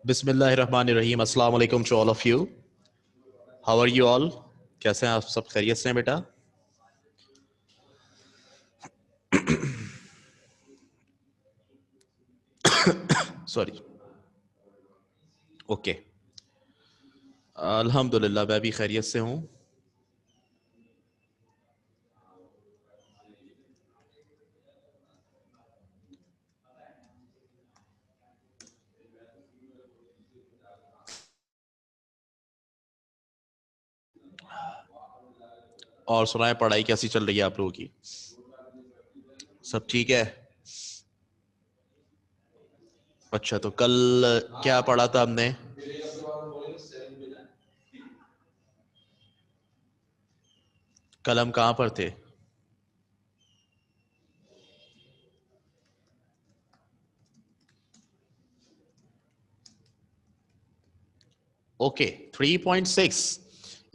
बिस्मिल्लाहिर्रहमानिर्रहीम। अस्सलाम वालेकुम to all of you. How are you all? कैसे हैं आप सब? खैरियत से हैं बेटा? सॉरी। ओके, अल्हम्दुलिल्लाह मैं भी खैरियत से हूँ। और सुनाएं, पढ़ाई कैसी चल रही है आप लोगों की? सब ठीक है? अच्छा, तो कल क्या पढ़ा था हमने? कल हम कहाँ पर थे? ओके, 3.6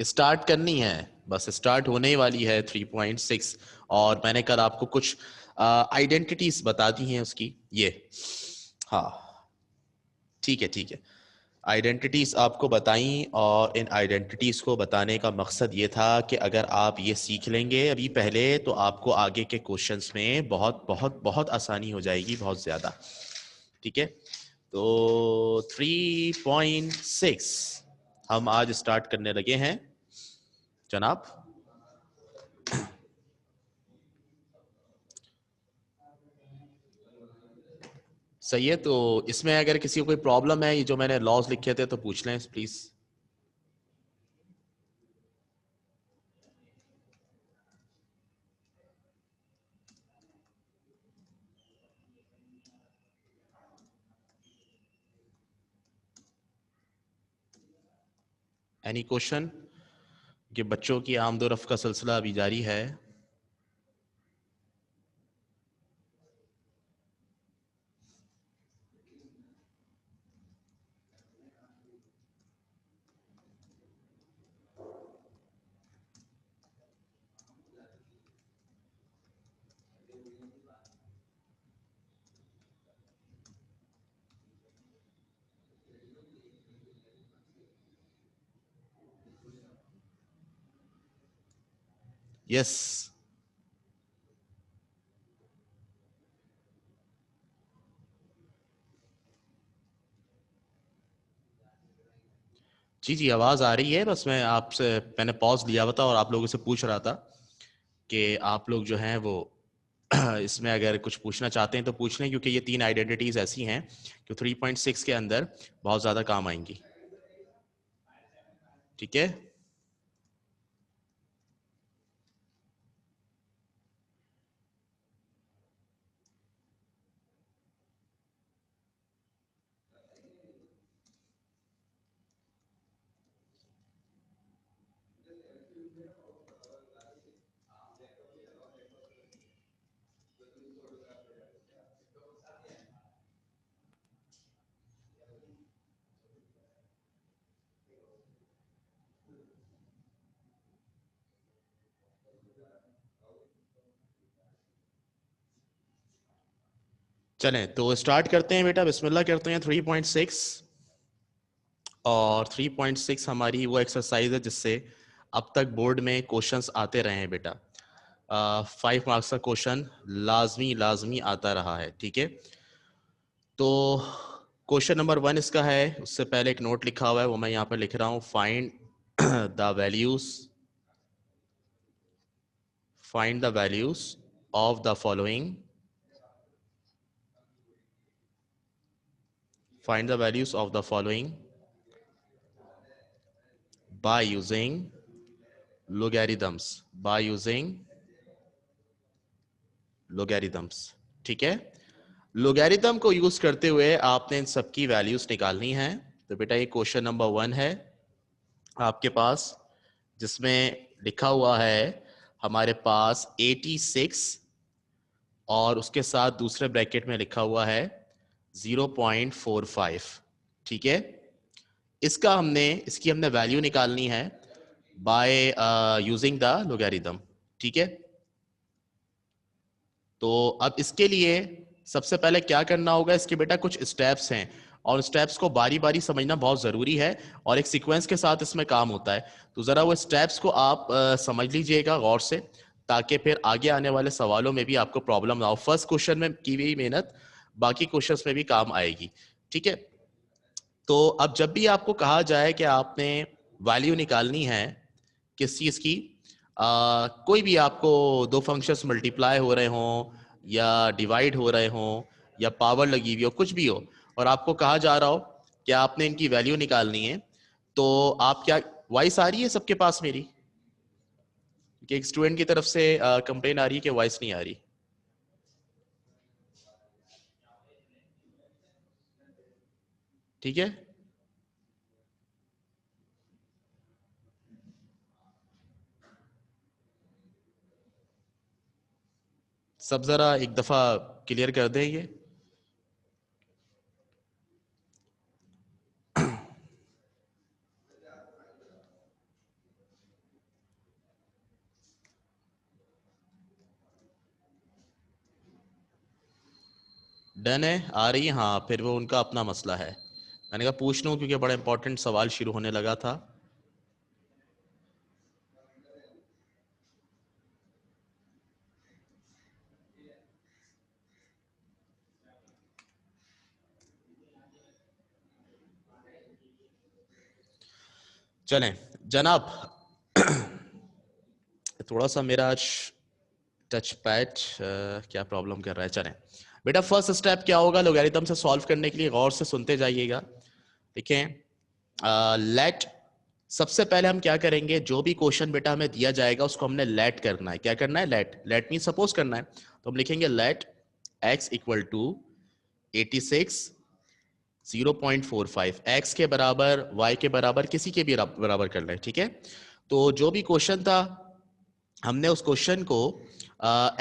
स्टार्ट करनी है। बस स्टार्ट होने ही वाली है 3.6। और मैंने कल आपको कुछ आइडेंटिटीज बता दी हैं उसकी। ये, हाँ, ठीक है ठीक है। आइडेंटिटीज आपको बताई, और इन आइडेंटिटीज को बताने का मकसद ये था कि अगर आप ये सीख लेंगे अभी पहले, तो आपको आगे के क्वेश्चंस में बहुत बहुत बहुत आसानी हो जाएगी, बहुत ज़्यादा। ठीक है, तो 3.6 हम आज स्टार्ट करने लगे हैं जनाब। सही है, तो इसमें अगर किसी को कोई प्रॉब्लम है, ये जो मैंने लॉज लिखे थे, तो पूछ लें प्लीज। Any question? कि बच्चों की आमदोरफ्त का सिलसिला अभी जारी है। यस। जी जी, आवाज़ आ रही है। बस मैंने पॉज लिया हुआ था और आप लोगों से पूछ रहा था कि आप लोग जो हैं वो इसमें अगर कुछ पूछना चाहते हैं तो पूछ लें, क्योंकि ये तीन आइडेंटिटीज ऐसी हैं जो 3.6 के अंदर बहुत ज़्यादा काम आएंगी। ठीक है, चलें तो स्टार्ट करते हैं बेटा, बिस्मिल्लाह करते हैं। 3.6, और 3.6 हमारी वो एक्सरसाइज है जिससे अब तक बोर्ड में क्वेश्चंस आते रहे हैं बेटा। 5 मार्क्स का क्वेश्चन लाजमी लाजमी आता रहा है। ठीक है, तो क्वेश्चन नंबर 1 इसका है। उससे पहले एक नोट लिखा हुआ है, वो मैं यहाँ पर लिख रहा हूँ। Find the values of the following find the values of the following by using logarithms। ठीक है, लोगैरिथम को यूज करते हुए आपने इन सबकी वैल्यूज निकालनी है। तो बेटा ये क्वेश्चन नंबर 1 है आपके पास, जिसमें लिखा हुआ है हमारे पास 86, और उसके साथ दूसरे ब्रैकेट में लिखा हुआ है 0.45। ठीक है, इसकी हमने वैल्यू निकालनी है बाय यूजिंग द लोगैरिथम। ठीक है, तो अब इसके लिए सबसे पहले क्या करना होगा, इसके बेटा कुछ स्टेप्स हैं, और स्टेप्स को बारी बारी समझना बहुत जरूरी है और एक सीक्वेंस के साथ इसमें काम होता है। तो जरा वो स्टेप्स को आप समझ लीजिएगा गौर से, ताकि फिर आगे आने वाले सवालों में भी आपको प्रॉब्लम ना हो। फर्स्ट क्वेश्चन में की हुई मेहनत बाकी क्वेश्चंस में भी काम आएगी, ठीक है। तो अब जब भी आपको कहा जाए कि आपने वैल्यू निकालनी है किस चीज की, कोई भी आपको दो फंक्शंस मल्टीप्लाई हो रहे हों या डिवाइड हो रहे हों या पावर लगी हुई हो, कुछ भी हो, और आपको कहा जा रहा हो कि आपने इनकी वैल्यू निकालनी है, तो आप क्या, वॉइस आ रही है सबके पास मेरी? कि एक स्टूडेंट की तरफ से कंप्लेन आ रही है कि वॉइस नहीं आ रही। ठीक है, सब जरा एक दफा क्लियर कर दें ये। डन है, आ रही है, हाँ, फिर वो उनका अपना मसला है। मैंने कहा पूछ लूं क्योंकि बड़ा इंपॉर्टेंट सवाल शुरू होने लगा था। चलें जनाब, थोड़ा सा मेरा आज टच पैड क्या प्रॉब्लम कर रहा है। चलें बेटा, फर्स्ट स्टेप क्या होगा लोगैरिथम से सॉल्व करने के लिए, गौर से सुनते जाइएगा। देखें, लेट, सबसे पहले हम क्या करेंगे, जो भी क्वेश्चन बेटा हमें दिया जाएगा उसको हमने लेट करना है। क्या करना है? लेट। लेट मीन सपोज करना है। तो हम लिखेंगे let x equal to 86 0.45, x के बराबर y के बराबर किसी के भी बराबर करना है, ठीक है। तो जो भी क्वेश्चन था हमने उस क्वेश्चन को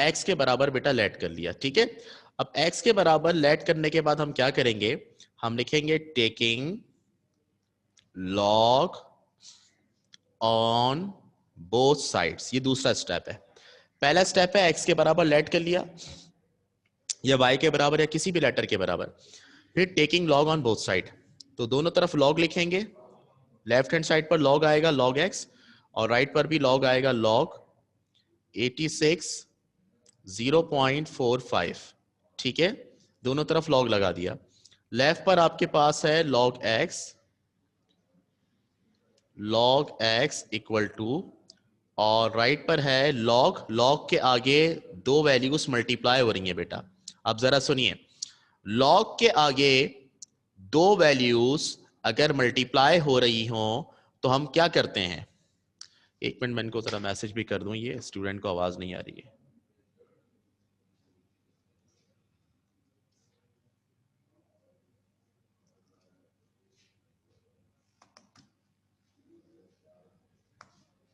x के बराबर बेटा लेट कर लिया, ठीक है। अब x के बराबर लेट करने के बाद हम क्या करेंगे, हम लिखेंगे taking log on both sides. ये दूसरा स्टेप है। पहला स्टेप है x के बराबर लेट कर लिया या y के बराबर या किसी भी लेटर के बराबर, फिर taking log on both side. तो दोनों तरफ लॉग लिखेंगे, लेफ्ट हैंड साइड पर लॉग आएगा लॉग x और राइट पर भी लॉग आएगा लॉग 86 0.45, ठीक है। दोनों तरफ लॉग लगा दिया। लेफ्ट पर आपके पास है log x इक्वल टू, और राइट पर है log, log के आगे दो वैल्यूज मल्टीप्लाई हो रही हैं बेटा। अब जरा सुनिए, log के आगे दो वैल्यूज अगर मल्टीप्लाई हो रही हो तो हम क्या करते हैं? एक मिनट, मैं इनको जरा मैसेज भी कर दूं, ये स्टूडेंट को आवाज नहीं आ रही है।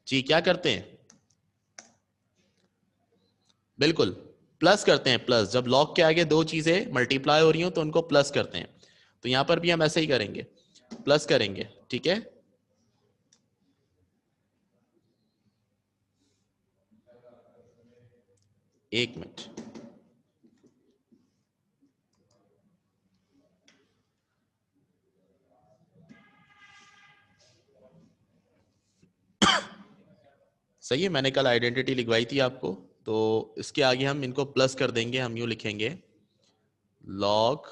जी, क्या करते हैं? बिल्कुल, प्लस करते हैं। प्लस, जब लॉग के आगे दो चीजें मल्टीप्लाई हो रही हो तो उनको प्लस करते हैं। तो यहां पर भी हम ऐसे ही करेंगे, प्लस करेंगे, ठीक है। एक मिनट, सही है, मैंने कल आइडेंटिटी लिखवाई थी आपको। तो इसके आगे हम इनको प्लस कर देंगे। हम यूं लिखेंगे लॉग,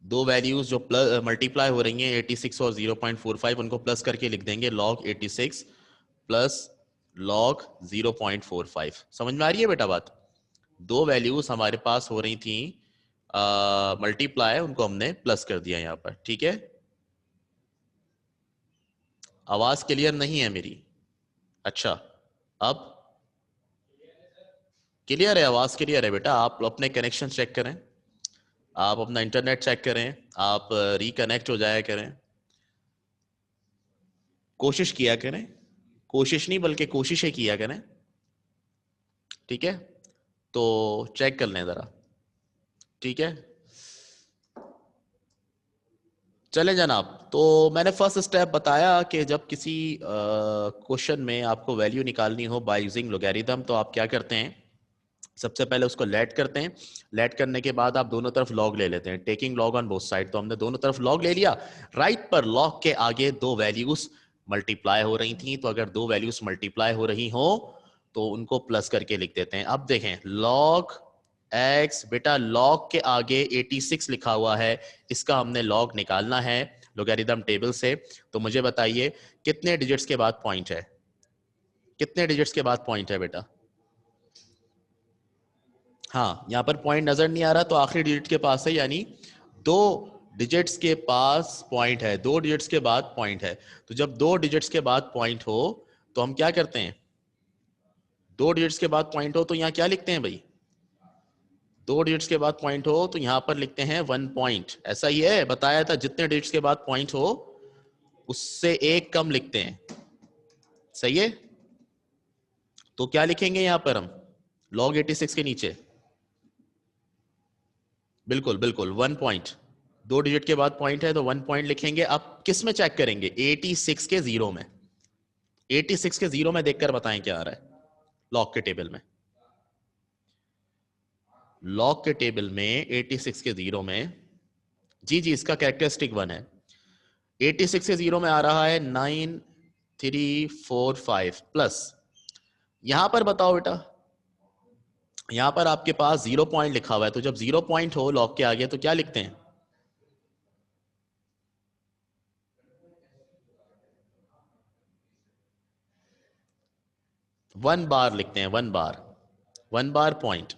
दो वैल्यूज जो प्लस मल्टीप्लाई हो रही हैं 86 और 0.45, उनको प्लस करके लिख देंगे लॉग 86 प्लस लॉग 0.45। समझ में आ रही है बेटा बात? दो वैल्यूज हमारे पास हो रही थी मल्टीप्लाई, उनको हमने प्लस कर दिया यहां पर, ठीक है। आवाज क्लियर नहीं है मेरी? अच्छा, अब क्लियर है, आवाज क्लियर है बेटा। आप अपने कनेक्शन चेक करें, आप अपना इंटरनेट चेक करें, आप रिकनेक्ट हो जाया करें, कोशिश किया करें, कोशिश नहीं बल्कि कोशिशें किया करें, ठीक है। तो चेक कर लें जरा, ठीक है। चले जनाब, तो मैंने फर्स्ट स्टेप बताया कि जब किसी क्वेश्चन में आपको वैल्यू निकालनी हो बाय यूजिंग लोगैरिथम, तो आप क्या करते हैं, सबसे पहले उसको लेट करते हैं, लेट करने के बाद आप दोनों तरफ लॉग ले लेते हैं, taking log on both side. तो हमने दोनों तरफ लॉग ले लिया, राइट पर लॉग के आगे दो वैल्यूज मल्टीप्लाई हो रही थी, तो अगर दो वैल्यूज मल्टीप्लाई हो रही हो तो उनको प्लस करके लिख देते हैं। अब देखें लॉग एक्स, बेटा लॉग के आगे 86 लिखा हुआ है, इसका हमने लॉग निकालना है लोगैरिथम टेबल से। तो मुझे बताइए कितने डिजिट्स के बाद पॉइंट है, कितने डिजिट्स के बाद पॉइंट है बेटा? हाँ, यहां पर पॉइंट नजर नहीं आ रहा, तो आखिरी डिजिट के पास है, यानी दो डिजिट्स के पास पॉइंट है, दो डिजिट्स के बाद पॉइंट है। तो जब दो डिजिट्स के बाद पॉइंट हो तो हम क्या करते हैं, दो डिजिट्स के बाद पॉइंट हो तो यहां क्या लिखते हैं भाई? दो डिजिट्स के बाद पॉइंट हो तो यहां पर लिखते हैं 1 पॉइंट। ऐसा ही है, बताया था जितने डिजिट्स के बाद पॉइंट हो उससे एक कम लिखते हैं, सही है? तो क्या लिखेंगे यहां पर हम log 86 के नीचे? बिल्कुल बिल्कुल 1 पॉइंट, दो डिजिट के बाद पॉइंट है तो 1 पॉइंट लिखेंगे। अब किस में चेक करेंगे? 86 के जीरो में, 86 के जीरो में देखकर बताएं क्या आ रहा है लॉग के टेबल में। लॉग के टेबल में 86 के जीरो में, जी जी इसका कैरेक्टरिस्टिक 1 है। 86 के जीरो में आ रहा है 9345 प्लस, यहां पर बताओ बेटा, यहां पर आपके पास 0 पॉइंट लिखा हुआ है, तो जब 0 पॉइंट हो लॉग के आगे तो क्या लिखते हैं? 1 बार लिखते हैं, 1 बार, 1 बार पॉइंट।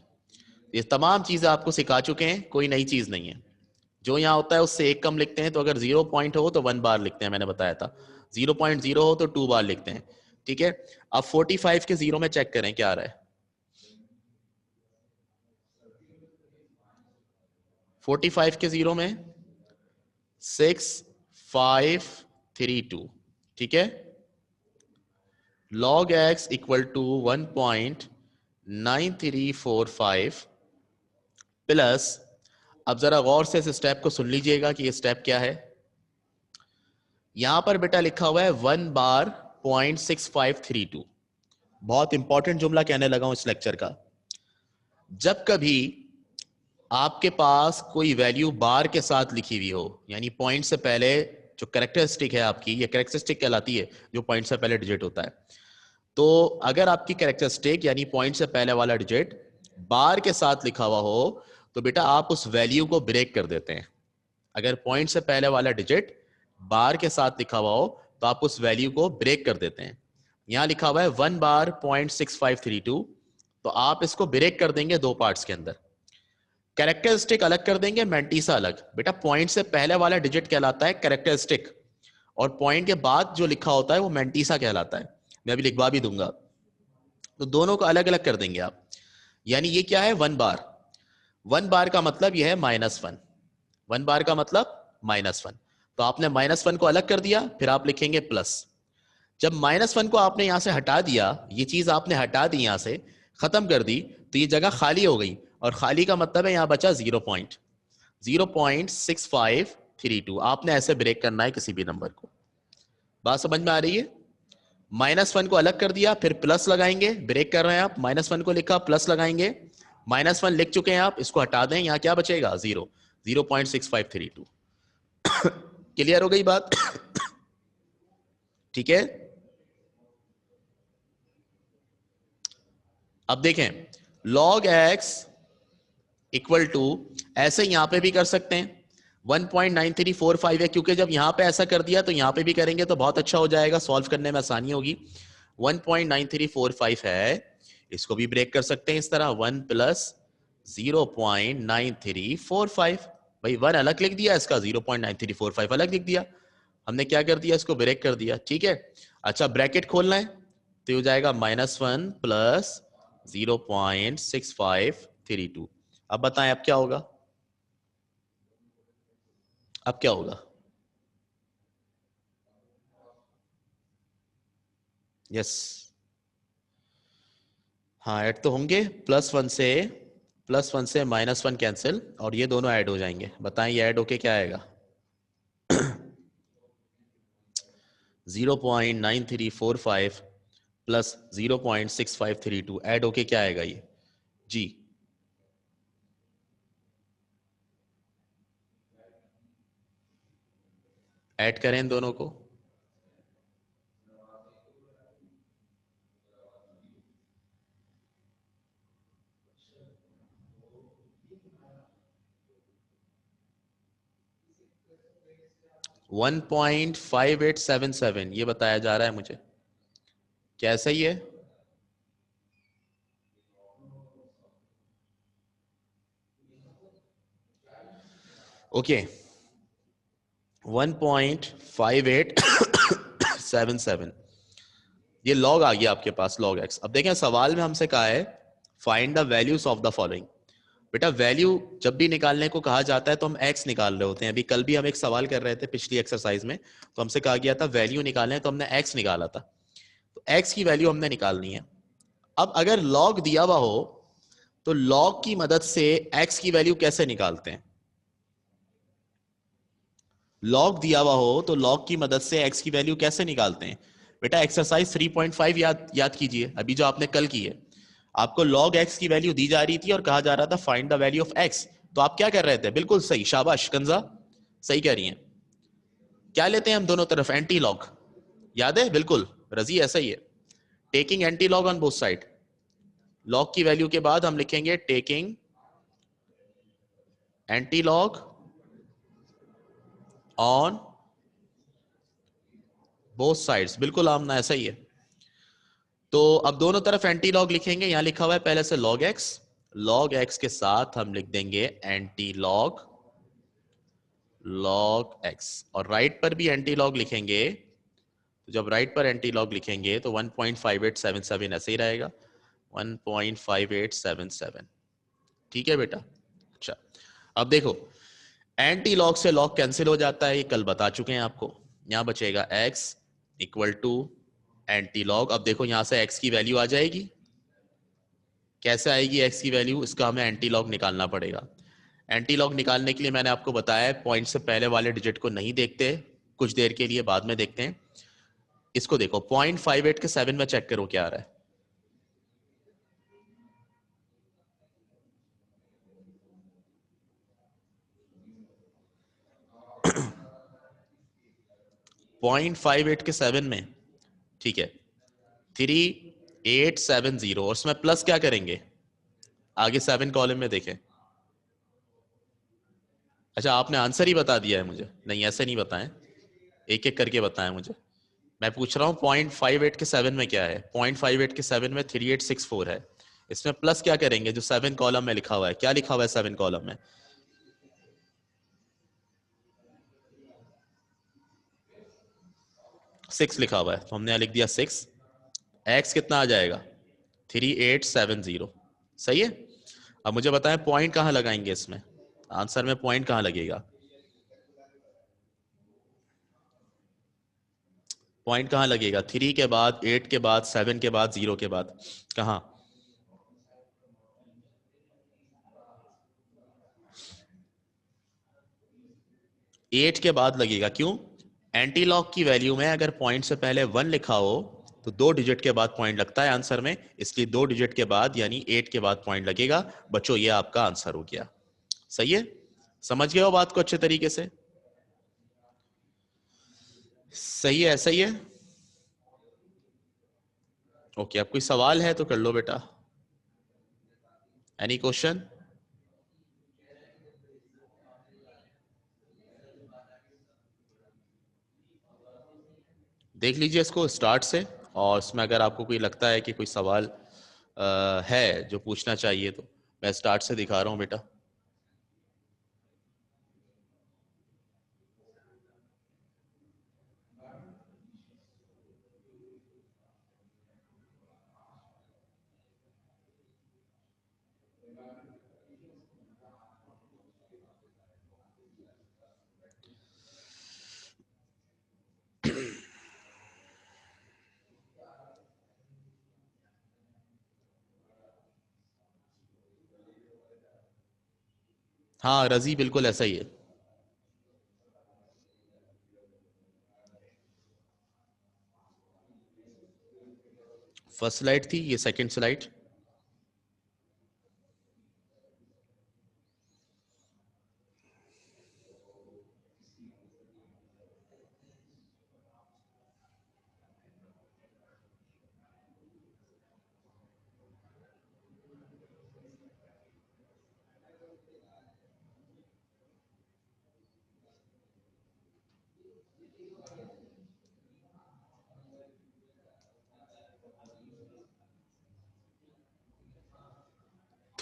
ये तमाम चीजें आपको सिखा चुके हैं, कोई नई चीज नहीं है। जो यहां होता है उससे एक कम लिखते हैं, तो अगर 0 पॉइंट हो तो 1 बार लिखते हैं, मैंने बताया था। 0.0 हो तो 2 बार लिखते हैं, ठीक है? अब 45 के जीरो में चेक करें क्या आ रहा है। 45 के जीरो में 6532, ठीक है? log x equal to 1.9345 plus, अब जरा गौर से इस स्टेप को सुन लीजिएगा कि ये स्टेप क्या है। यहां पर बेटा लिखा हुआ है 1 बार 0.6532। बहुत इंपॉर्टेंट जुमला कहने लगा हूं इस लेक्चर का। जब कभी आपके पास कोई वैल्यू बार के साथ लिखी हुई हो, यानी पॉइंट से पहले जो कैरेक्टरिस्टिक है आपकी, ये कैरेक्टरिस्टिक कहलाती है जो पॉइंट से पहले डिजिट होता है। तो अगर आपकी कैरेक्टरिस्टिक यानी पॉइंट से पहले वाला डिजिट बार के साथ लिखा हुआ हो तो बेटा आप उस वैल्यू को ब्रेक कर देते हैं। अगर पॉइंट से पहले वाला डिजिट बार के साथ लिखा हुआ हो तो आप उस वैल्यू को ब्रेक कर देते हैं। यहां लिखा हुआ है 1 बार 0.6532, तो आप इसको ब्रेक कर देंगे दो पार्ट्स के अंदर। कैरेक्टरिस्टिक अलग कर देंगे, मैंटीसा अलग। बेटा पॉइंट से पहले वाला डिजिट कहलाता है कैरेक्टरिस्टिक, और पॉइंट के बाद जो लिखा होता है वो मैंटीसा कहलाता है। मैं अभी लिखवा भी दूंगा। तो दोनों को अलग अलग कर देंगे आप। यानी ये क्या है? 1 बार। 1 बार का मतलब यह है -1, 1 बार का मतलब -1। तो आपने -1 को अलग कर दिया, फिर आप लिखेंगे प्लस। जब -1 को आपने यहां से हटा दिया, ये चीज आपने हटा दी यहां से, खत्म कर दी, तो ये जगह खाली हो गई, और खाली का मतलब है यहां बचा 0.6532। आपने ऐसे ब्रेक करना है किसी भी नंबर को। बात समझ में आ रही है? -1 को अलग कर दिया, फिर प्लस लगाएंगे, ब्रेक कर रहे हैं आप। -1 को लिखा, प्लस लगाएंगे, -1 लिख चुके हैं आप, इसको हटा दें, यहां क्या बचेगा? 0.6532। क्लियर हो गई बात? ठीक है। अब देखें log x इक्वल टू, ऐसे यहां पे भी कर सकते हैं, 1.9345 है, क्योंकि जब यहां पे ऐसा कर दिया तो यहां पे भी करेंगे तो बहुत अच्छा हो जाएगा, सॉल्व करने में आसानी होगी। 1.9345 है, इसको भी ब्रेक कर सकते हैं इस तरह, 1 प्लस 0.9345। भाई 1 अलग लिख दिया, इसका 0.9345 अलग लिख दिया, हमने क्या कर दिया? इसको ब्रेक कर दिया, ठीक है। अच्छा ब्रैकेट खोलना है तो हो जाएगा -1 प्लस 0.6532। अब बताएं अब क्या होगा? अब क्या होगा? यस, हाँ ऐड तो होंगे, +1 से -1 कैंसिल, और ये दोनों ऐड हो जाएंगे। बताएं ये ऐड होके क्या आएगा? 0.9345 प्लस 0.6532 ऐड होके क्या आएगा? ये जी, ऐड करें इन दोनों को। 1.5877 ये बताया जा रहा है मुझे, क्या सही है? ओके, 1.5877 ये लॉग आ गया आपके पास, लॉग एक्स। अब देखें सवाल में हमसे कहा है find the values of the following. बेटा वैल्यू जब भी निकालने को कहा जाता है तो हम एक्स निकाल रहे होते हैं। अभी कल भी हम एक सवाल कर रहे थे पिछली एक्सरसाइज में, तो हमसे कहा गया था वैल्यू निकालने, तो हमने एक्स निकाला था। तो एक्स की वैल्यू हमने निकालनी है। अब अगर लॉग दिया हुआ हो तो लॉग की मदद से एक्स की वैल्यू कैसे निकालते हैं? लॉग दिया हुआ हो तो लॉग की मदद से एक्स की वैल्यू कैसे निकालते हैं? बेटा एक्सरसाइज 3.5 याद कीजिए, अभी जो आपने कल की है। आपको लॉग एक्स की वैल्यू दी जा रही थी और कहा जा रहा था find the value of x. तो आप क्या कर रहे थे? बिल्कुल सही, शाबाश कंजा, सही कह रही हैं। क्या लेते हैं हम दोनों तरफ? एंटी लॉग, याद है? बिल्कुल रजी, ऐसा ही है। Taking anti log on both side. Log की वैल्यू के बाद हम लिखेंगे taking anti log on both sides, बिल्कुल आमना, ऐसा ही है। तो अब दोनों तरफ एंटी लॉग लिखेंगे। यहां लिखा हुआ है पहले से लॉग एक्स, लॉग एक्स के साथ हम लिख देंगे एंटी लॉग लॉग एक्स, और राइट पर भी एंटी लॉग लिखेंगे। तो जब राइट पर एंटी लॉग लिखेंगे तो 1.5877 ऐसे ही रहेगा, 1.5877। ठीक है बेटा? अच्छा, अब देखो एंटी लॉग से लॉग कैंसिल हो जाता है, ये कल बता चुके हैं आपको। यहां बचेगा x equal to anti log. अब देखो यहां से x की वैल्यू आ जाएगी। कैसे आएगी x की वैल्यू? इसका हमें एंटी लॉग निकालना पड़ेगा। एंटी लॉग निकालने के लिए मैंने आपको बताया पॉइंट से पहले वाले डिजिट को नहीं देखते कुछ देर के लिए, बाद में देखते हैं। इसको देखो 0.58 के 7 में चेक करो क्या आ रहा है। 0.58 के 7 में, ठीक है, 3870, और उसमें प्लस क्या करेंगे? आगे 7 कॉलम में देखें। अच्छा आपने आंसर ही बता दिया है मुझे? नहीं ऐसे नहीं बताएं, एक एक करके बताएं मुझे। मैं पूछ रहा हूँ 0.58 के 7 में क्या है? 0.58 के 7 में 3864 है। इसमें प्लस क्या करेंगे? जो 7 कॉलम में लिखा हुआ है, क्या लिखा हुआ है 7 कॉलम में? 6 लिखा हुआ है, तो हमने यहाँ लिख दिया 6। एक्स कितना आ जाएगा? 3870, सही है। अब मुझे बताएं पॉइंट कहाँ लगाएंगे इसमें, आंसर में पॉइंट कहाँ लगेगा? पॉइंट कहाँ लगेगा? 3 के बाद, 8 के बाद, 7 के बाद, 0 के बाद, कहाँ? 8 के बाद लगेगा। क्यों? एंटी लॉग की वैल्यू में अगर पॉइंट से पहले 1 लिखा हो तो 2 डिजिट के बाद पॉइंट लगता है आंसर में, इसलिए 2 डिजिट के बाद यानी 8 के बाद पॉइंट लगेगा। बच्चों ये आपका आंसर हो गया। सही है? समझ गए हो बात को अच्छे तरीके से? सही है, सही है। ओके, अब कोई सवाल है तो कर लो बेटा। Any question? देख लीजिए इसको स्टार्ट से, और उसमें अगर आपको कोई लगता है कि कोई सवाल है जो पूछना चाहिए तो मैं स्टार्ट से दिखा रहा हूं बेटा। हाँ रजी, बिल्कुल ऐसा ही है। फर्स्ट स्लाइड थी, ये second slide.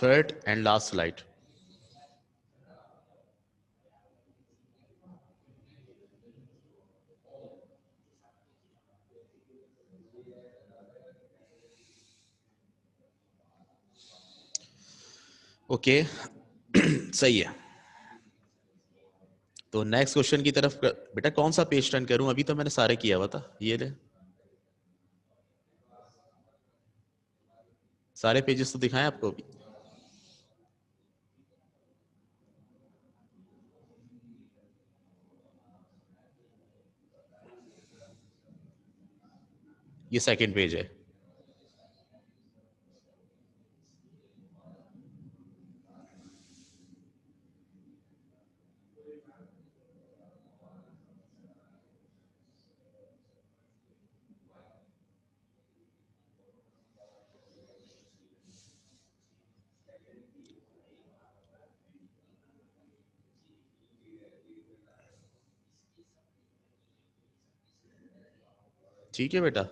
Third and last slide. Okay सही है. तो नेक्स्ट क्वेश्चन की तरफ बेटा कौन सा पेज टर्न करूं? अभी तो मैंने सारे किया हुआ था. ये ले, सारे पेजेस तो दिखाएं आपको अभी. ये सेकंड पेज है. ठीक है बेटा.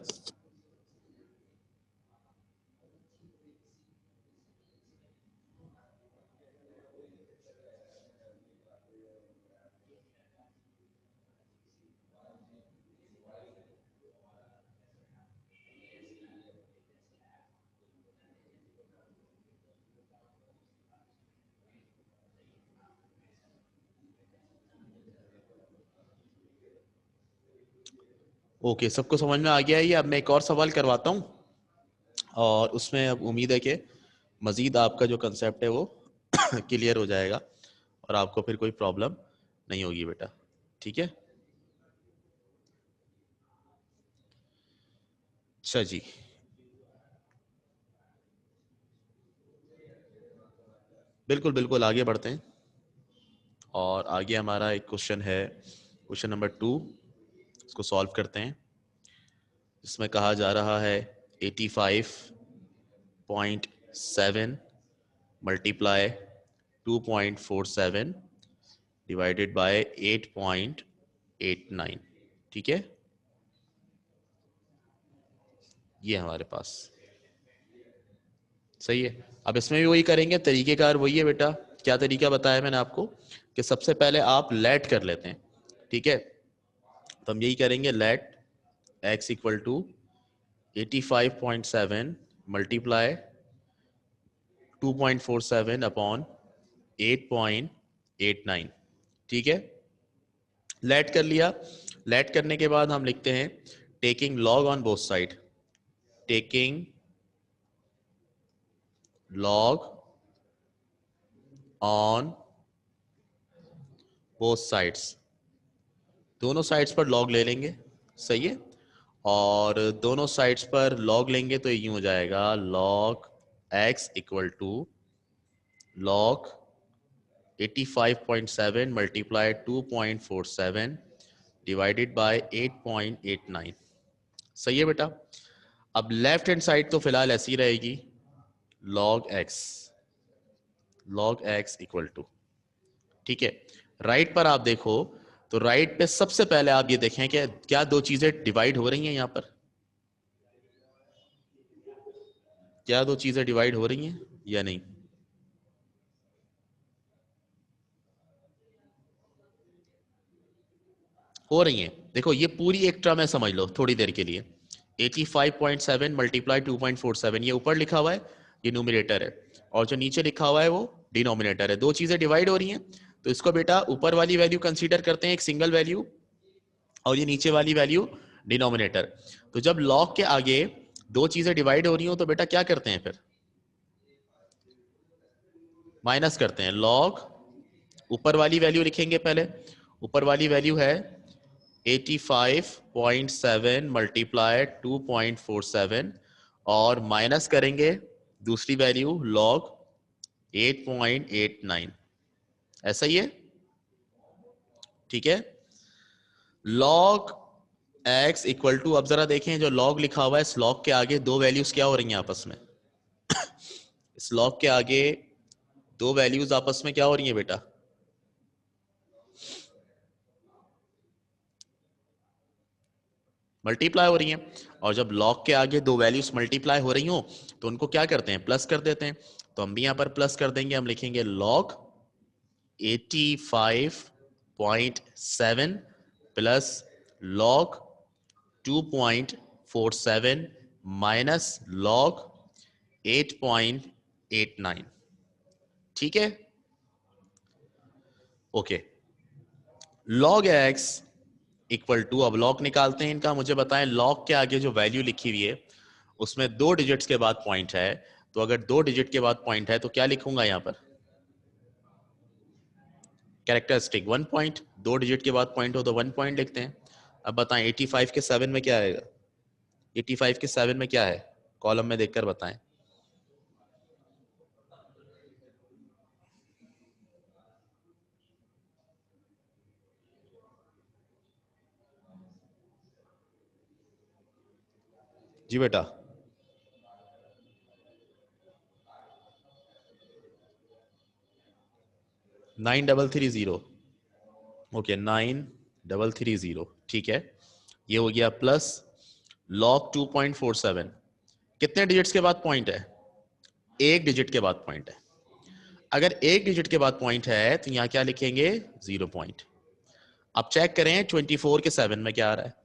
ओके सबको समझ में आ गया है ये. अब मैं एक और सवाल करवाता हूं और उसमें अब उम्मीद है कि मजीद आपका जो कंसेप्ट है वो क्लियर हो जाएगा और आपको फिर कोई प्रॉब्लम नहीं होगी बेटा. ठीक है. अच्छा जी. बिल्कुल बिल्कुल आगे बढ़ते हैं. और आगे हमारा एक क्वेश्चन है, क्वेश्चन नंबर 2. इसको सॉल्व करते हैं. इसमें कहा जा रहा है 85.7 मल्टीप्लाई 2.47 डिवाइडेड बाय 8.89. ठीक है. ये हमारे पास सही है. अब इसमें भी वही करेंगे, तरीकेकार वही है बेटा. क्या तरीका बताया मैंने आपको कि सबसे पहले आप लेट कर लेते हैं. ठीक है. तो हम यही करेंगे, let x equal to 85.7 multiply 2.47 upon 8.89. ठीक है. लेट कर लिया. लेट करने के बाद हम लिखते हैं taking log on both side. Taking log on both sides. दोनों साइड्स पर लॉग ले लेंगे. सही है. और दोनों साइड्स पर लॉग लेंगे तो यूं हो जाएगा log x equal to log 85.7 multiply 2.47 divided by 8.89. सही है बेटा. अब लेफ्ट हैंड साइड तो फिलहाल ऐसी रहेगी, लॉग x इक्वल टू. ठीक है. राइट पर आप देखो तो राइट पे सबसे पहले आप ये देखें कि क्या दो चीजें डिवाइड हो रही हैं यहां पर. क्या दो चीजें डिवाइड हो रही हैं या नहीं? हो रही हैं. देखो ये पूरी एक टर्म है, समझ लो थोड़ी देर के लिए. 85.7 मल्टीप्लाई 2.47 ये ऊपर लिखा हुआ है, ये न्यूमरेटर है. और जो नीचे लिखा हुआ है वो डिनोमिनेटर है. दो चीजें डिवाइड हो रही हैं तो इसको बेटा ऊपर वाली वैल्यू कंसीडर करते हैं एक सिंगल वैल्यू और ये नीचे वाली वैल्यू डिनोमिनेटर. तो जब लॉग के आगे दो चीजें डिवाइड हो रही हो तो बेटा क्या करते हैं फिर? माइनस करते हैं. लॉग ऊपर वाली वैल्यू लिखेंगे पहले. ऊपर वाली वैल्यू है 85.7 मल्टीप्लाई 2.47 और माइनस करेंगे दूसरी वैल्यू लॉग 8.89. ऐसा ही है. ठीक है. लॉग x इक्वल टू, अब जरा देखें जो लॉग लिखा हुआ है इस लॉग के आगे दो वैल्यूज क्या हो रही हैं आपस में? इस लॉग के आगे दो वैल्यूज आपस में क्या हो रही हैं बेटा? मल्टीप्लाई हो रही हैं. और जब लॉग के आगे दो वैल्यूज मल्टीप्लाई हो रही हो तो उनको क्या करते हैं? प्लस कर देते हैं. तो हम भी यहां पर प्लस कर देंगे, हम लिखेंगे log 85.7 plus log 2.47 minus log 8.89। ठीक है, okay. log x equal to, अब log निकालते हैं इनका। मुझे बताएं log के आगे जो वैल्यू लिखी हुई है उसमें 2 डिजिट्स के बाद पॉइंट है, तो अगर 2 डिजिट के बाद पॉइंट है तो क्या लिखूंगा यहां पर? Characteristic 1 point. 2 डिजिट के बाद पॉइंट हो तो 1 पॉइंट लिखते हैं। अब बताएं 85 के 7 में क्या आएगा? 85 के 7 में क्या है? कॉलम में देखकर बताएं। जी बेटा, 9330। ओके, 9330। ठीक है, ये हो गया प्लस log 2.47। कितने डिजिट्स के बाद पॉइंट है? एक डिजिट के बाद पॉइंट है। अगर एक डिजिट के बाद पॉइंट है तो यहां क्या लिखेंगे? 0 पॉइंट। अब चेक करें 24 के 7 में क्या आ रहा है।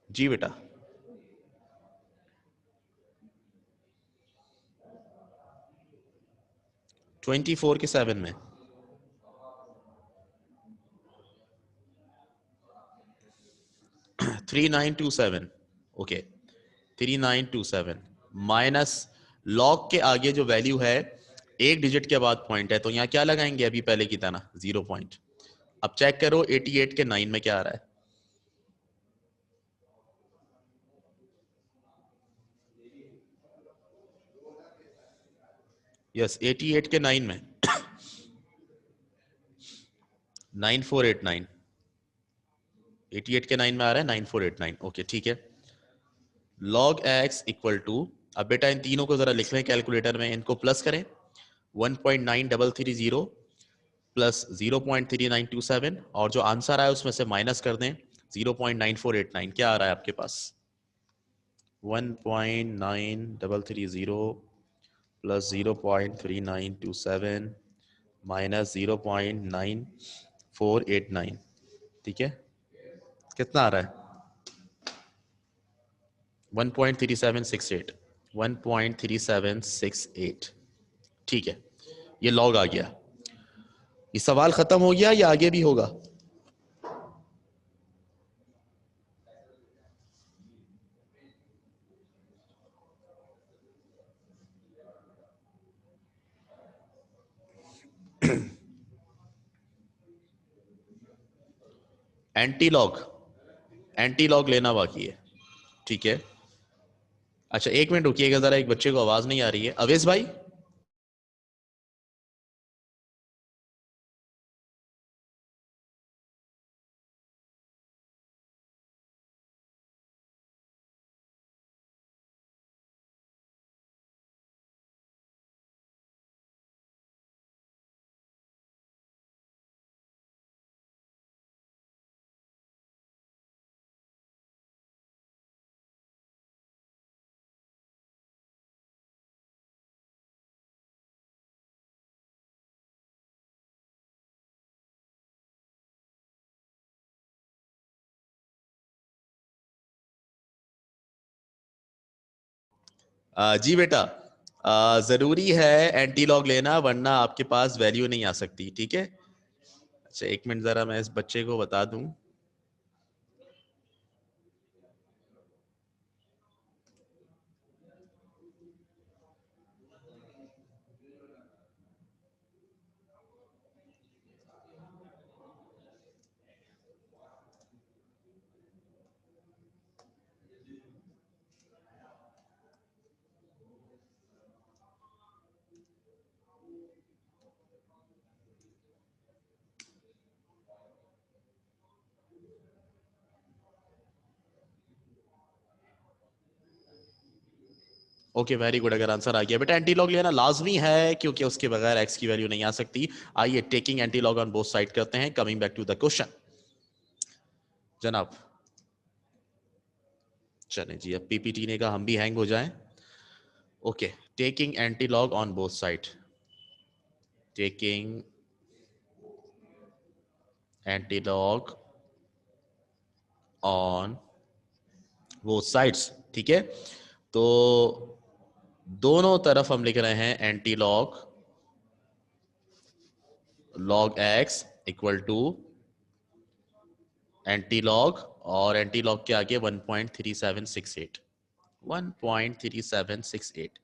जी बेटा, 24 के 7 में 3927। ओके, 3927 माइनस लॉग के आगे जो वैल्यू है एक डिजिट के बाद पॉइंट है, तो यहां क्या लगाएंगे? अभी पहले की तरह 0 पॉइंट। अब चेक करो 88 के 9 में क्या आ रहा है। यस, 88 के 9 में 9489। 88 के 9 में आ रहा है 9489। ओके ठीक है, log x इक्वल टू, अब बेटा इन तीनों को जरा लिख लें कैलकुलेटर में, इनको प्लस करें। 1.9330 प्लस 0.3927 और जो आंसर आया उसमें से माइनस कर दें 0.9489। क्या आ रहा है आपके पास? 1.9330 प्लस 0.3927 माइनस 0.9489। ठीक है, कितना आ रहा है? 1.3768। 1.3768। ठीक है, ये लॉग आ गया। ये सवाल खत्म हो गया या आगे भी होगा? एंटी लॉग, एंटी लॉग लेना बाकी है। ठीक है, अच्छा एक मिनट रुकिएगा जरा, एक बच्चे को आवाज नहीं आ रही है। अवेश भाई, जी बेटा, जरूरी है एंटी लॉग लेना वरना आपके पास वैल्यू नहीं आ सकती। ठीक है, अच्छा एक मिनट जरा मैं इस बच्चे को बता दूं। ओके वेरी गुड, अगर आंसर आ गया बेटा एंटी लॉग लेना लाजमी है क्योंकि उसके बगैर एक्स की वैल्यू नहीं आ सकती। आइए taking anti log on both side करते हैं। Coming back to the question जनाब, चलें जी, अब पीपीटी ने कहा हम भी हैंग हो जाएं। Okay, taking antilog on both side, taking antilog on both sides, ठीक है। तो दोनों तरफ हम लिख रहे हैं anti log log X equal to anti log, और एंटी लॉग के आगे 1.3768, 1.3768।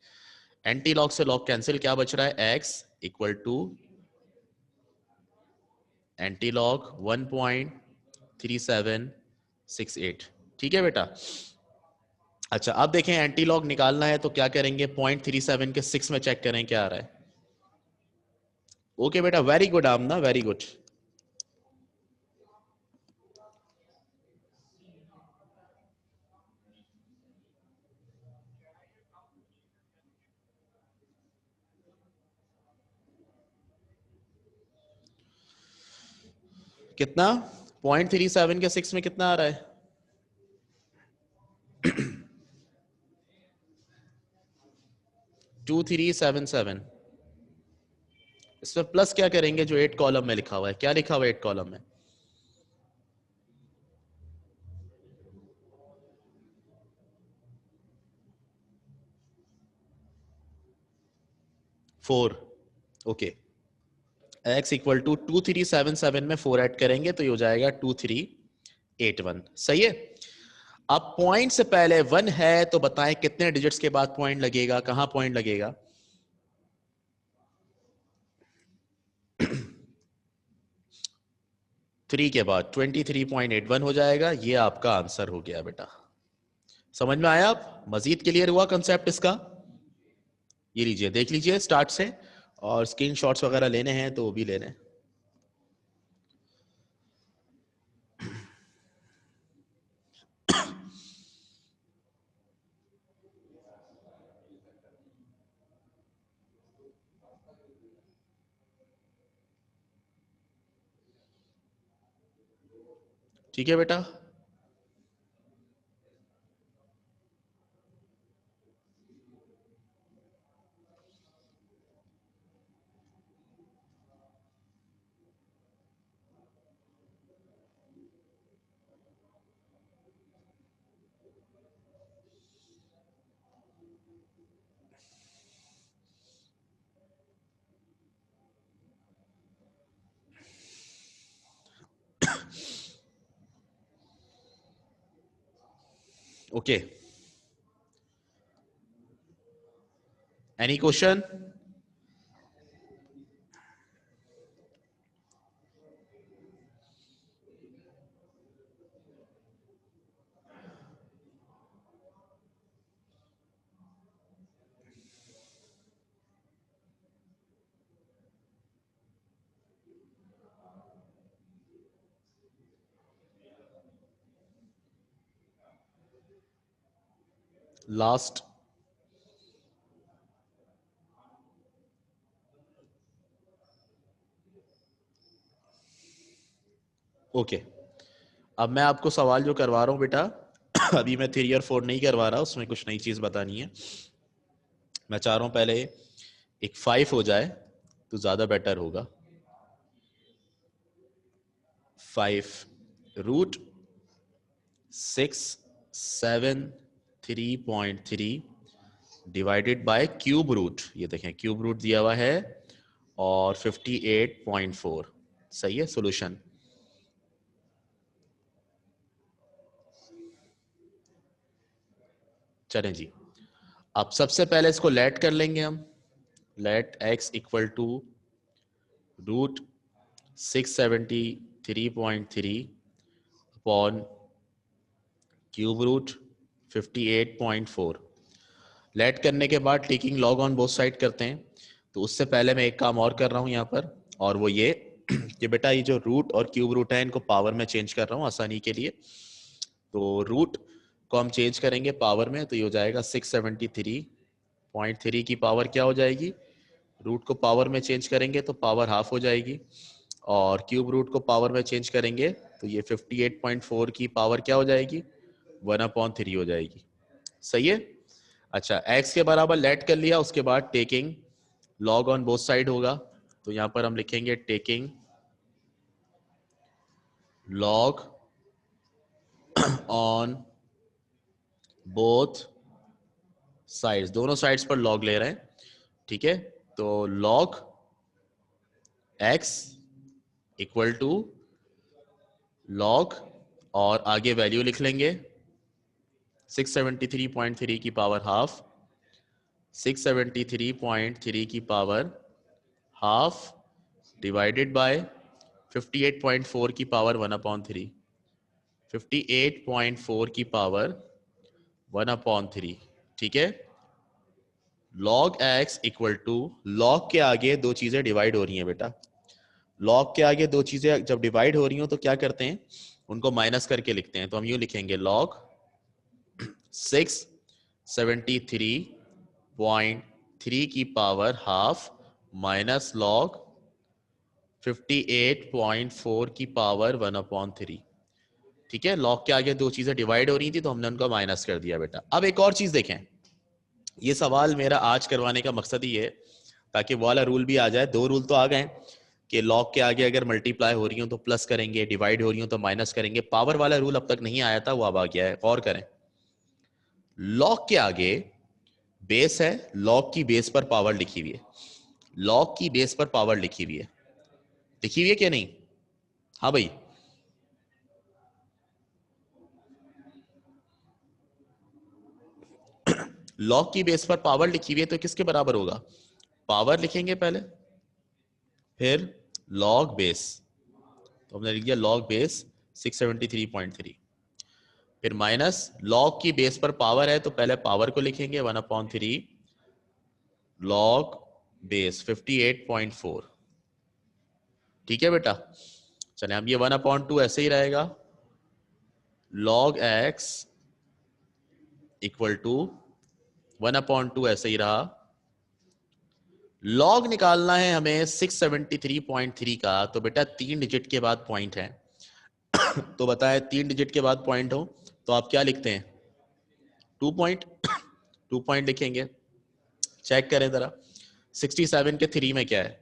एंटी लॉग से लॉग कैंसिल, क्या बच रहा है, X equal to anti log 1.3768, ठीक है बेटा। अच्छा, अब देखें एंटी लॉग निकालना है तो क्या करेंगे, 0.37 के 6 में चेक करें क्या आ रहा है। ओके बेटा, वेरी गुड आमना, वेरी गुड। कितना, 0.37 के 6 में कितना आ रहा है, 2377। इसमें प्लस क्या करेंगे, जो 8 कॉलम में लिखा हुआ है, क्या लिखा हुआ है 8 कॉलम में, 4। ओके, x इक्वल टू 2377 में 4 ऐड करेंगे तो ये हो जाएगा 2381, सही है। अब पॉइंट से पहले 1 है तो बताएं कितने डिजिट्स के बाद पॉइंट लगेगा, कहां पॉइंट लगेगा, 3 के बाद 23.81 हो जाएगा। ये आपका आंसर हो गया बेटा, समझ में आया। आप मजीद क्लियर हुआ कंसेप्ट इसका, ये लीजिए देख लीजिए स्टार्ट से, और स्क्रीनशॉट्स वगैरह लेने हैं तो वो भी लेने। ठीक है बेटा, okay, any question. Last, okay. अब मैं आपको सवाल जो करवा रहा हूं बेटा, अभी मैं 3 और 4 नहीं करवा रहा, उसमें कुछ नई चीज बतानी है। मैं चाह रहा हूं पहले एक 5 हो जाए तो ज्यादा बेटर होगा। 5 root 673.3 divided by cube root, ये देखें क्यूब रूट दिया हुआ है, और 58.4, सही है सॉल्यूशन। चलें जी, अब सबसे पहले इसको लेट कर लेंगे हम, let x equal to root 673.3 upon cube root 58.4। Let करने के बाद taking log on both side करते हैं। तो उससे पहले मैं एक काम और कर रहा हूं यहाँ पर, और वो ये कि बेटा ये जो रूट और क्यूब रूट है इनको पावर में चेंज कर रहा हूँ आसानी के लिए। तो रूट को हम चेंज करेंगे पावर में, तो ये हो जाएगा 673.3 की पावर क्या हो जाएगी, रूट को पावर में चेंज करेंगे तो पावर हाफ हो जाएगी, और क्यूब रूट को पावर में चेंज करेंगे तो ये 58.4 की पावर क्या हो जाएगी, 1/3 हो जाएगी। सही है। अच्छा, x के बराबर लेट कर लिया, उसके बाद taking log on both side होगा, तो यहां पर हम लिखेंगे taking log on both sides, दोनों साइड्स पर लॉग ले रहे हैं। ठीक है, तो log x equal to log, और आगे वैल्यू लिख लेंगे 673.3 की पावर हाफ, 673.3 की पावर हाफ डिवाइडेड बाय 58.4 की पावर 1/3, 58.4 की पावर 1/3। ठीक है, log x equal to, log के आगे दो चीजें डिवाइड हो रही हैं बेटा, log के आगे दो चीजें जब डिवाइड हो रही हो तो क्या करते हैं, उनको माइनस करके लिखते हैं। तो हम यूं लिखेंगे log 673.3 की पावर हाफ माइनस log 58.4 की पावर 1/3। ठीक है, log के आगे दो चीजें डिवाइड हो रही थी तो हमने उनको माइनस कर दिया बेटा। अब एक और चीज देखें, ये सवाल मेरा आज करवाने का मकसद ही है ताकि वो वाला रूल भी आ जाए। दो रूल तो आ गए कि लॉग के आगे अगर मल्टीप्लाई हो रही हो तो प्लस करेंगे, डिवाइड हो रही हो तो माइनस करेंगे। पावर वाला रूल अब तक नहीं आया था, वो अब आ गया है। और करें, लॉग के आगे बेस है, लॉग की बेस पर पावर लिखी हुई है, लॉग की बेस पर पावर लिखी हुई है, लिखी हुई है क्या नहीं? हाँ भाई, लॉग की बेस पर पावर लिखी हुई है तो किसके बराबर होगा? पावर लिखेंगे पहले, फिर लॉग बेस, तो हमने लिख दिया लॉग बेस 673.3, फिर माइनस लॉग की बेस पर पावर है तो पहले पावर को लिखेंगे 1/3 लॉग बेस 58.4। ठीक है बेटा, चले हम ये 1/2 ऐसे ही रहेगा, लॉग एक्स इक्वल टू 1/2 ऐसे ही रहा। लॉग निकालना है हमें 673.3 का, तो बेटा 3 डिजिट के बाद पॉइंट है तो बताए 3 डिजिट के बाद पॉइंट हो तो आप क्या लिखते हैं? 2 पॉइंट 2 पॉइंट लिखेंगे। चेक करें जरा, 67 के 3 में क्या है?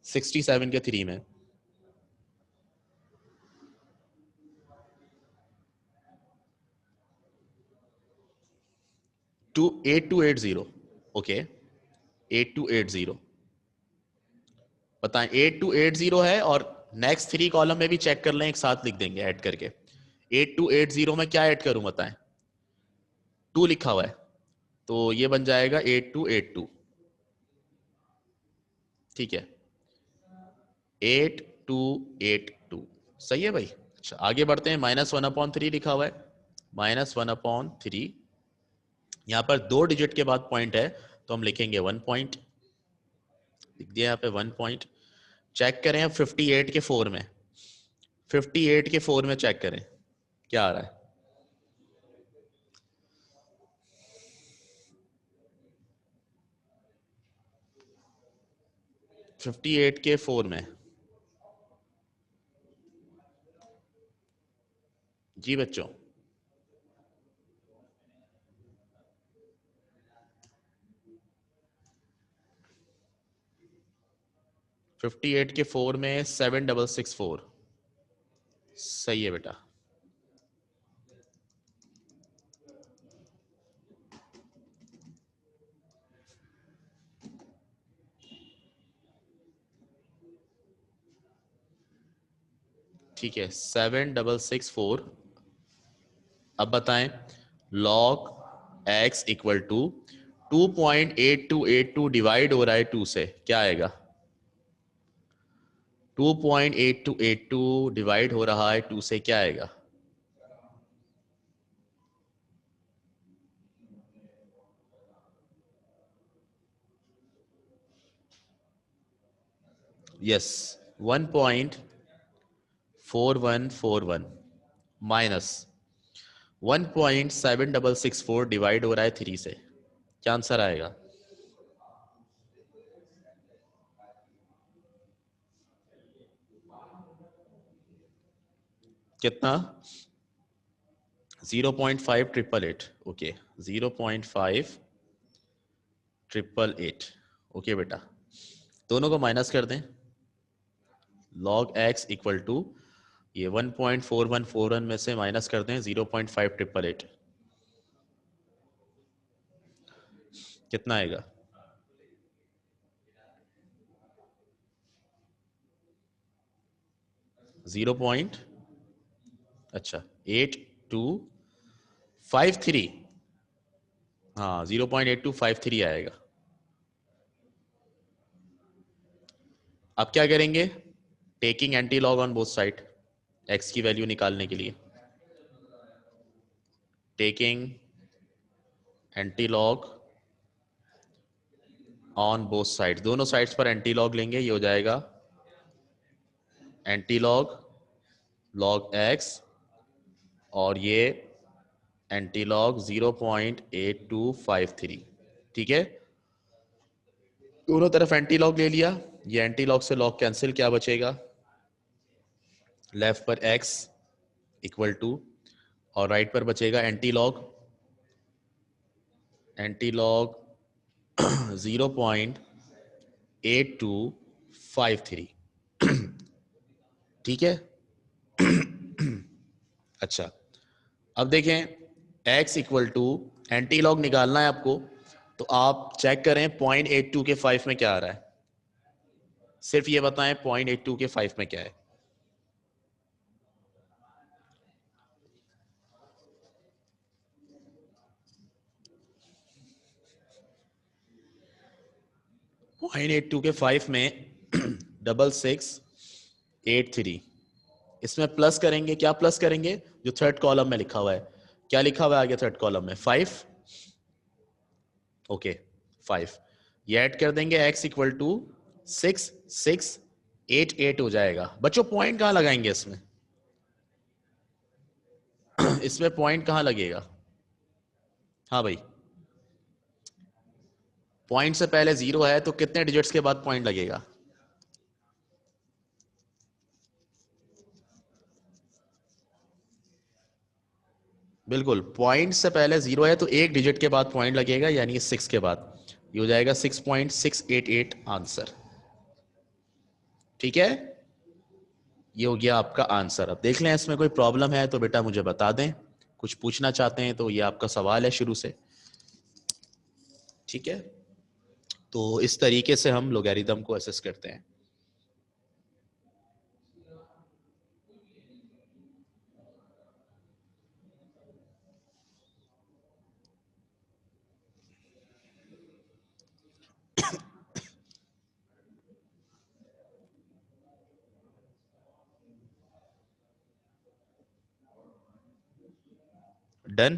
67 के 3 में 8280। ओके, 8280 बताएं, 8280 है, और नेक्स्ट 3 कॉलम में भी चेक कर लें, एक साथ लिख देंगे ऐड करके। 8280 में क्या ऐड करूं बताएं? 2 लिखा हुआ है तो ये बन जाएगा 8282। ठीक है, 8282 सही है भाई। अच्छा, आगे बढ़ते हैं। -1/3 लिखा हुआ है, -1/3। यहां पर 2 डिजिट के बाद पॉइंट है तो हम लिखेंगे 1 पॉइंट, लिख दिया यहाँ पे 1 पॉइंट। चेक करें अब 58 के 4 में, 58 के 4 में चेक करें क्या आ रहा है। 58 के 4 में जी बच्चों, 58 के 4 में 7664 सही है बेटा। ठीक है, 7664। अब बताएं, log x equal to 2.8282 divide हो रहा है 2 से, क्या आएगा? 2.8282 डिवाइड हो रहा है 2 से, क्या आएगा? यस, 1.4141 माइनस 1.7664 डिवाइड हो रहा है 3 से, क्या आंसर आएगा? कितना? 0.588, ओके, 0.588, ओके बेटा, दोनों को माइनस कर दें। log x इक्वल टू ये 1.4141 में से माइनस कर दें 0.588, कितना आएगा? 0. अच्छा 8253, हाँ 0.8253 आएगा। अब क्या करेंगे? Taking anti log on both side, x की वैल्यू निकालने के लिए taking anti log on both side, दोनों साइड्स पर एंटी लॉग लेंगे, ये हो जाएगा एंटी लॉग लॉग x और ये एंटी लॉग 0.8253, ठीक है, दोनों तरफ एंटी लॉग ले लिया, ये एंटी लॉग से लॉग कैंसिल, क्या बचेगा? लेफ्ट पर x इक्वल टू और राइट पर बचेगा एंटी लॉग 0.8253, ठीक है। अच्छा अब देखें x equal to anti log निकालना है आपको, तो आप चेक करें 0.82 के 5 में क्या आ रहा है, सिर्फ ये बताएं 0.82 के 5 में क्या है। पॉइंट 82 के 5 में 6683, इसमें प्लस करेंगे, क्या प्लस करेंगे? जो थर्ड कॉलम में लिखा हुआ है, क्या लिखा हुआ है आगे थर्ड कॉलम में? 5, ओके 5, ये ऐड कर देंगे x इक्वल टू 6688 हो जाएगा। बच्चों पॉइंट कहां लगाएंगे इसमें? इसमें पॉइंट कहां लगेगा? हाँ भाई, पॉइंट से पहले जीरो है तो कितने डिजिट्स के बाद पॉइंट लगेगा? बिल्कुल, पॉइंट से पहले जीरो है तो एक डिजिट के बाद पॉइंट लगेगा, यानी 6 के बाद, ये हो जाएगा 6.688 आंसर, ठीक है। ये हो गया आपका आंसर। अब देख लें इसमें कोई प्रॉब्लम है तो बेटा मुझे बता दें, कुछ पूछना चाहते हैं तो ये आपका सवाल है शुरू से, ठीक है। तो इस तरीके से हम लोगैरिथम को असेस करते हैं। डन,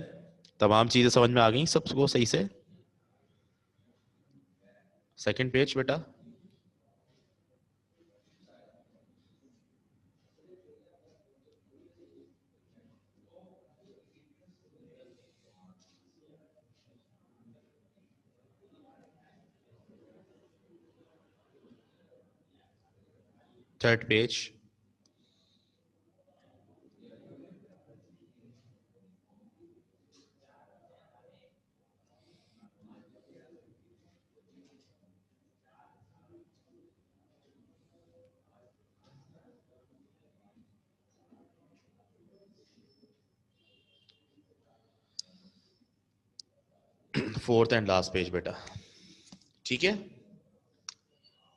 तमाम चीजें समझ में आ गई सबको सही से? सेकंड पेज बेटा। Third page. Fourth and last page बेटा, ठीक है।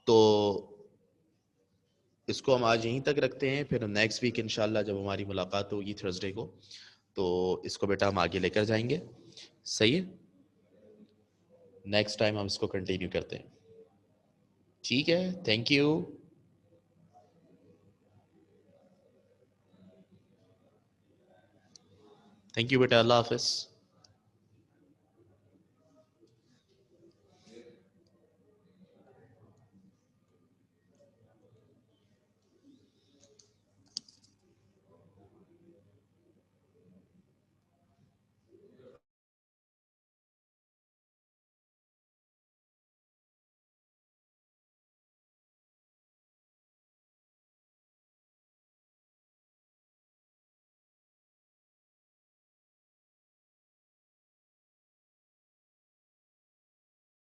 तो इसको हम आज यहीं तक रखते हैं, फिर नेक्स्ट वीक इंशाल्लाह जब हमारी मुलाकात होगी थर्सडे को, तो इसको बेटा हम आगे लेकर जाएंगे, सही है। नेक्स्ट टाइम हम इसको कंटिन्यू करते हैं, ठीक है। Thank you. थैंक यू बेटा, अल्लाह हाफिज।